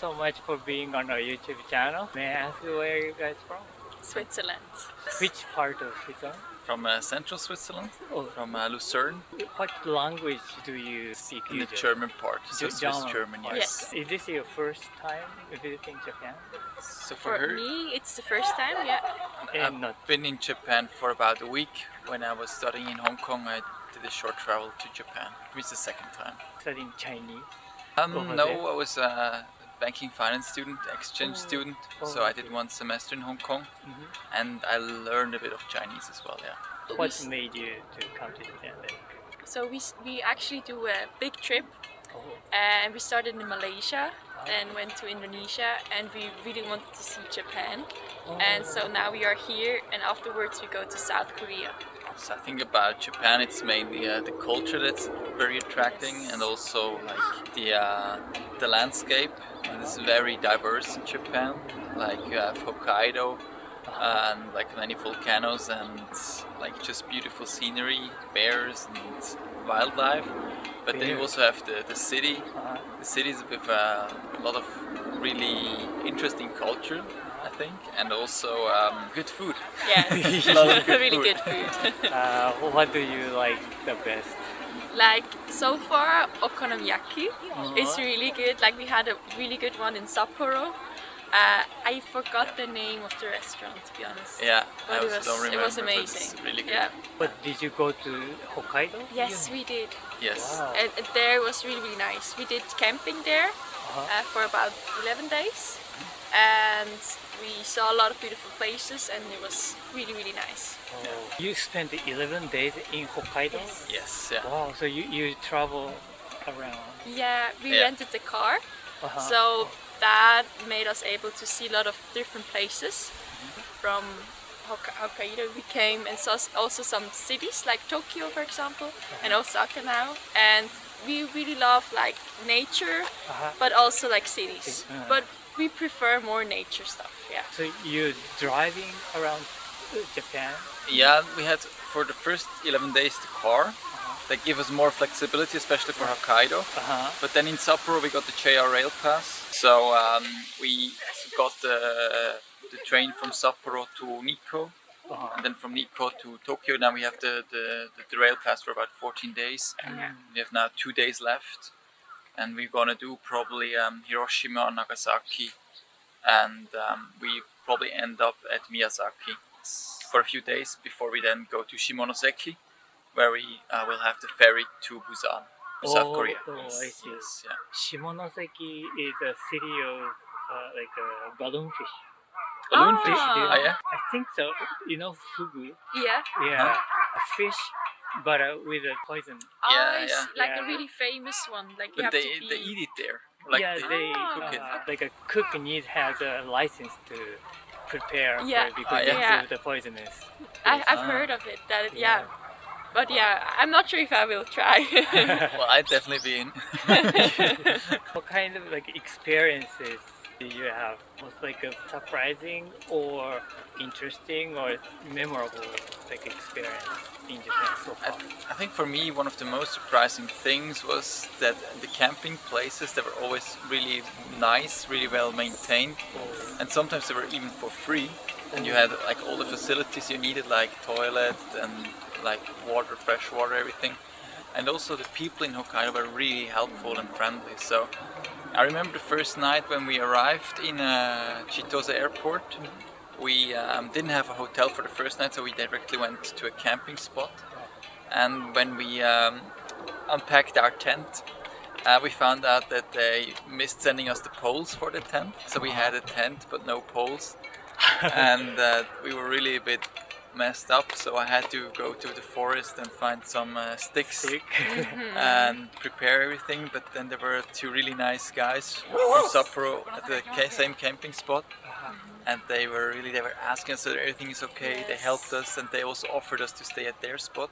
so much for being on our YouTube channel. May I ask you where you guys from? Switzerland. Which part of Switzerland? From central Switzerland, Oh, from Lucerne, what language do you speak? in the usually? German part, so Swiss German, part. yes. Is this your first time visiting Japan? So For her, me, it's the first time, yeah. And not. I've been in Japan for about a week. When I was studying in Hong Kong, I did a short travel to Japan. It's the second time. Studying Chinese? No, Over there? I was a banking finance student, exchange student. So I did okay. 1 semester in Hong Kong, Mhm. and I learned a bit of Chinese as well. Yeah. What made you to come to Japan then? So we actually do a big trip, Oh, and we started in Malaysia and went to Indonesia, and we really wanted to see Japan. And so now we are here, and afterwards we go to South Korea. So I think about Japan, it's mainly the culture that's very attracting, Yes. and also like the landscape. And it's very diverse in Japan. Like you have Hokkaido and like many volcanoes and like just beautiful scenery, bears and wildlife. But then you Bears. also have the city. uh-huh. The city is with a lot of really interesting culture, I think, and also good food. Yes, Lot of good really food. good food. What do you like the best? Like so far, okonomiyaki Uh-huh. is really good. Like we had a really good one in Sapporo. I forgot the name of the restaurant, to be honest. Yeah, But I also don't remember. it was but amazing. It's really good. Yeah. But did you go to Hokkaido? Yes, we did. Yes. Wow. And there was really, really nice. We did camping there Uh-huh. for about 11 days. And we saw a lot of beautiful places, and it was really, really nice. Oh. You spent 11 days in Hokkaido? Yes. Yes, yeah. Wow, so you travel around. Yeah, we Yeah. rented the car. Uh-huh. So that made us able to see a lot of different places. From Hokkaido we came and saw also some cities like Tokyo, for example, and Osaka now. And we really love like nature, Uh-huh. but also like cities. Uh-huh. But we prefer more nature stuff, yeah. So you're driving around Japan? Yeah, we had for the first 11 days the car. That gave us more flexibility, especially for Hokkaido. Uh-huh. But then in Sapporo we got the JR Rail Pass. So we got the train from Sapporo to Nikko, Uh-huh. and then from Nikko to Tokyo. Now we have the rail pass for about 14 days. Yeah. We have now 2 days left, and we're gonna do probably Hiroshima, Nagasaki, and we probably end up at Miyazaki for a few days before we then go to Shimonoseki, where we will have the ferry to Busan, South Korea. Oh, I see. Yes, yeah. Shimonoseki is a city of like a balloon fish. Balloon Ah. fish? Oh, yeah? I think so. You know Fugu? Yeah. Yeah. A fish, but with a poison. Yeah, it's yeah. like Yeah. a really famous one. Like you But have they to be. eat it there. Like yeah, they cook it. like a cook has a license to prepare Yeah. for it because Yeah. of the poisonous. I've Ah. heard of it. That yeah. But yeah, I'm not sure if I will try. Well, I'd definitely be in. What kind of like experiences do you have? Was like a surprising or interesting or memorable like experience in Japan so far? I think for me one of the most surprising things was that the camping places, they were always really nice, really well maintained, and sometimes they were even for free, and you had like all the facilities you needed, like toilet and like water, fresh water, everything. And also the people in Hokkaido were really helpful and friendly. So I remember the first night when we arrived in Chitose airport. We didn't have a hotel for the first night, so we directly went to a camping spot. And when we unpacked our tent, we found out that they missed sending us the poles for the tent. So we had a tent but no poles, and we were really a bit messed up. So I had to go to the forest and find some sticks Sick. and prepare everything. But then there were 2 really nice guys from Sapporo at the same camping spot. And they were asking us whether everything is okay. They helped us, and they also offered us to stay at their spot,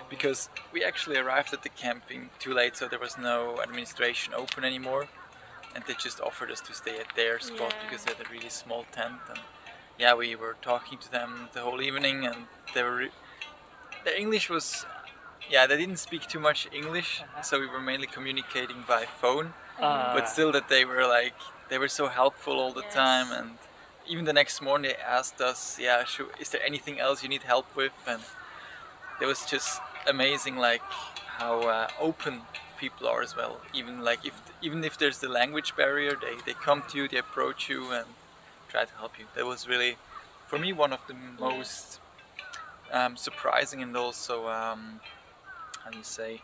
because we actually arrived at the camping too late, so there was no administration open anymore, and they just offered us to stay at their spot Yeah. because they had a really small tent. And yeah, we were talking to them the whole evening, and they were their English was, yeah, they didn't speak too much English, so we were mainly communicating by phone. But still, that they were like they were so helpful all the Yes. time, and even the next morning they asked us, yeah, is there anything else you need help with? And it was just amazing, like how open people are as well. Even if there's the language barrier, they come to you, they approach you and try to help you. That was really, for me, one of the most surprising and also how do you say,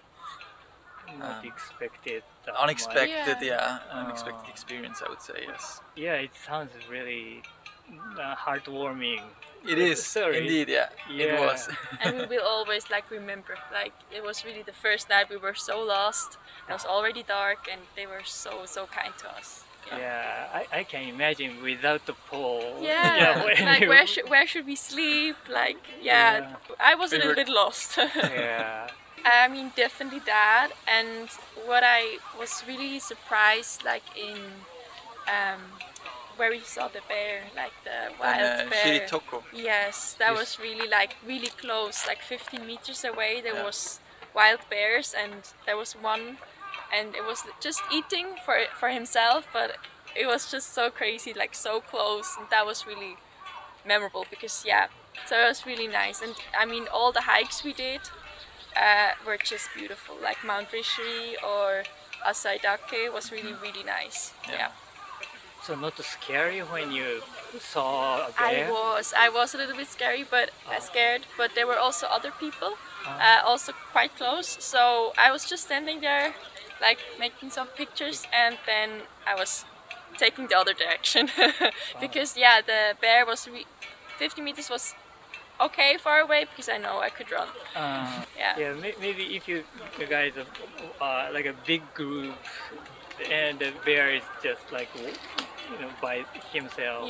Not expected. That unexpected, Yeah. unexpected experience, I would say. Yes, Yeah, it sounds really heartwarming. it is Sorry. indeed. Yeah, it Yeah. was. And we will always remember, it was really the first night we were so lost. It was already dark, and they were so kind to us. Yeah, I can imagine without the pole. Yeah, when you- where should we sleep? Yeah. I was a We little were- bit lost. Yeah. I mean, definitely that. And what I was really surprised, in where we saw the bear, the wild bear. Shiritoko. Yes, that Yes. was really really close, 15 meters away. There Yeah. was wild bears, and there was one, and it was just eating for himself, but it was just so crazy, so close, and that was really memorable because so it was really nice. And I mean, all the hikes we did were just beautiful, like Mount Rishiri or Asaidake was really nice. Yeah. So not scary when you saw a bear? I was a little bit scared, but there were also other people, also quite close. So I was just standing there, making some pictures, and then I was taking the other direction because the bear was 50 meters was okay far away because I know I could run. Yeah. Maybe if you guys are like a big group and the bear is just by himself,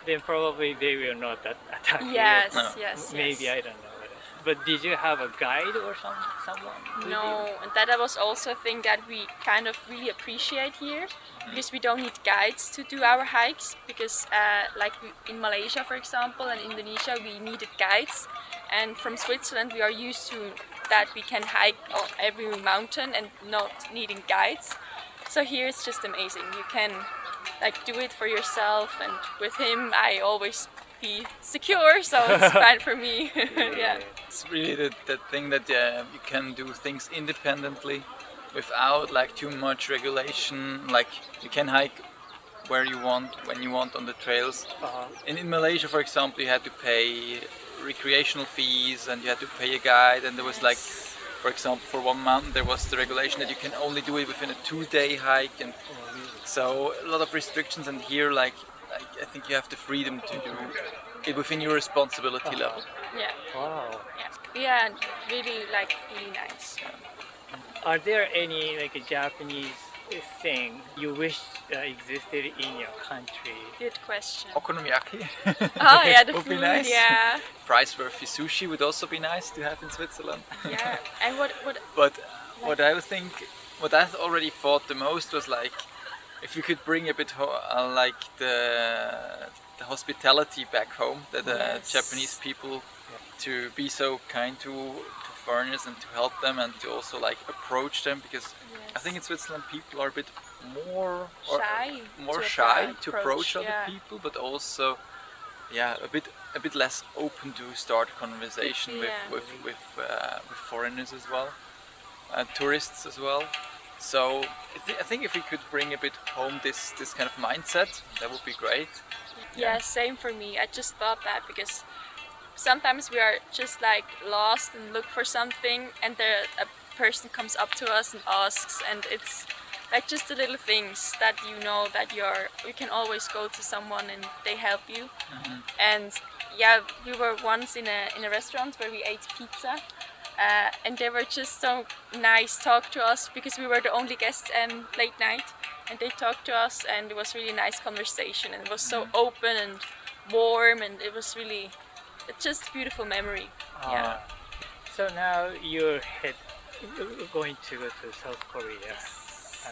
then probably they will not attack Yes, you. yes. Maybe, I don't know. But did you have a guide or someone with No, and that was also a thing that we kind of really appreciate here, because we don't need guides to do our hikes, because in Malaysia, for example, and Indonesia, we needed guides, and from Switzerland we are used to that we can hike on every mountain and not needing guides. So here it's just amazing. You can do it for yourself, and with him I always be secure, so it's fine for me. Yeah. It's really the thing that you can do things independently without too much regulation. You can hike where you want, when you want on the trails. In Malaysia, for example, you had to pay recreational fees and you had to pay a guide, and there was for example, for one mountain there was the regulation that you can only do it within a 2-day hike, and so a lot of restrictions. And here I think you have the freedom to do it within your responsibility level. Yeah. Wow. Yeah, and really really nice. Are there any Japanese thing you wish existed in your country? Good question. Okonomiyaki. Oh yeah, the Would be food. nice. Yeah. Price-worthy sushi would also be nice to have in Switzerland. Yeah. And what But what I already thought the most was if you could bring a bit the hospitality back home, that Yes. Japanese people to be so kind to foreigners and to help them and to also approach them, because I think in Switzerland people are a bit more shy to approach other yeah. people, but also a bit less open to start conversation with foreigners as well, tourists as well. So I think if we could bring a bit home this kind of mindset, that would be great. Yeah, same for me. I just thought that because sometimes we are just lost and look for something, and a person comes up to us and asks, and it's just the little things that that you can always go to someone and they help you. And we were once in a restaurant where we ate pizza, and they were just so nice, talk to us, because we were the only guests late night, and they talked to us, and it was really nice conversation, and it was so open and warm, and it was really just a beautiful memory. Yeah. So now you're going to go to South Korea.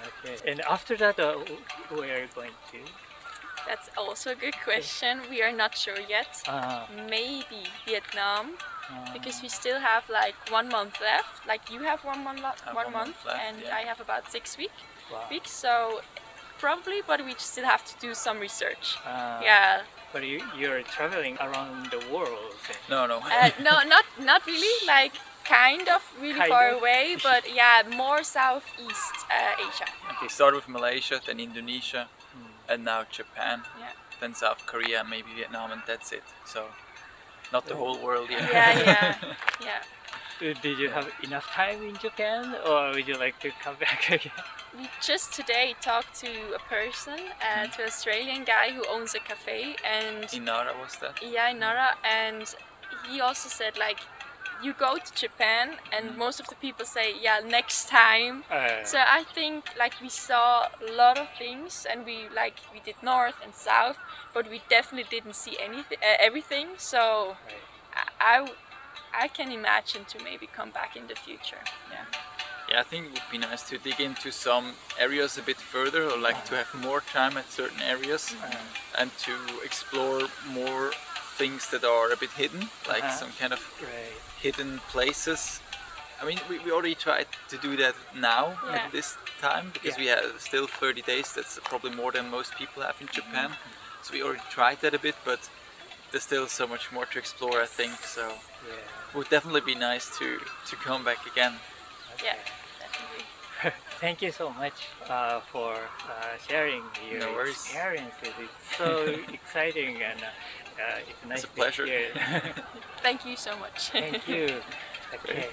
Okay. And after that, where are you going to? That's also a good question. We are not sure yet. Maybe Vietnam, because we still have 1 month left. You have 1 month, One month left, and yeah. I have about 6 weeks. Wow. So probably, but we still have to do some research. Uh, Yeah. But you're traveling around the world. No, no. No, not really. Like kind of really Kind far of? away, but yeah, more southeast Asia. We started with Malaysia, then Indonesia, and now Japan, Yeah. then South Korea, maybe Vietnam, and that's it. So, not the whole world yet. Yeah. Did you have enough time in Japan, or would you like to come back again? We just today talked to a person, to an Australian guy who owns a cafe, and In Nara was that? yeah, in Nara, and he also said like, you go to Japan, and most of the people say, yeah, next time. So I think like we saw a lot of things, and we did north and south, but we definitely didn't see anything, everything. So I can imagine to maybe come back in the future. Yeah. Yeah, I think it would be nice to dig into some areas a bit further, or like to have more time at certain areas, and to explore more things that are a bit hidden, like some kind of Right. hidden places. I mean, we already tried to do that now Yeah. at this time, because we have still 30 days. That's probably more than most people have in Japan. So we already tried that a bit, but there's still so much more to explore, I think. So Yeah. it would definitely be nice to come back again. Yeah, definitely. Thank you so much for sharing your No worries. experiences. It's so exciting, and it's nice It's a pleasure. to hear. Thank you so much. Thank you. Okay.